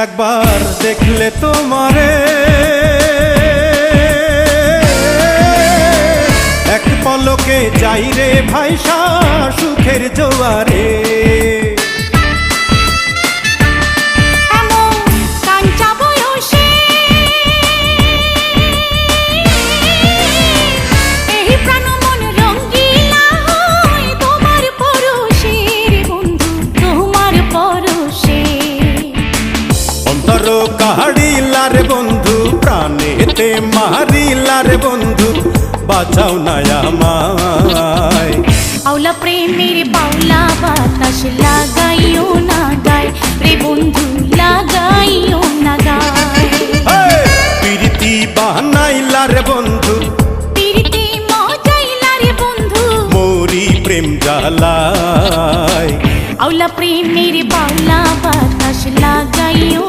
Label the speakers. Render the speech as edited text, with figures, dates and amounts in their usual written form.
Speaker 1: একবার দেখলে তোমারে এক পলকে যাই রে ভাইসা সুখের জোয়ারে। কাহাড়িলার বন্ধু প্রাণেতে মারিলার বন্ধু বাঁচাও না আমায়।
Speaker 2: আওলা প্রেমের বাউলা বাতাস লাগাইও না গায় রে বন্ধু লাগাইও না গায়।
Speaker 1: প্রীতি বানাইলার বন্ধু
Speaker 2: প্রীতি মজাইলার বন্ধু
Speaker 1: মোরি প্রেম জ্বালায়।
Speaker 2: আওলা প্রেমের বাউলা বাতাস লাগাইও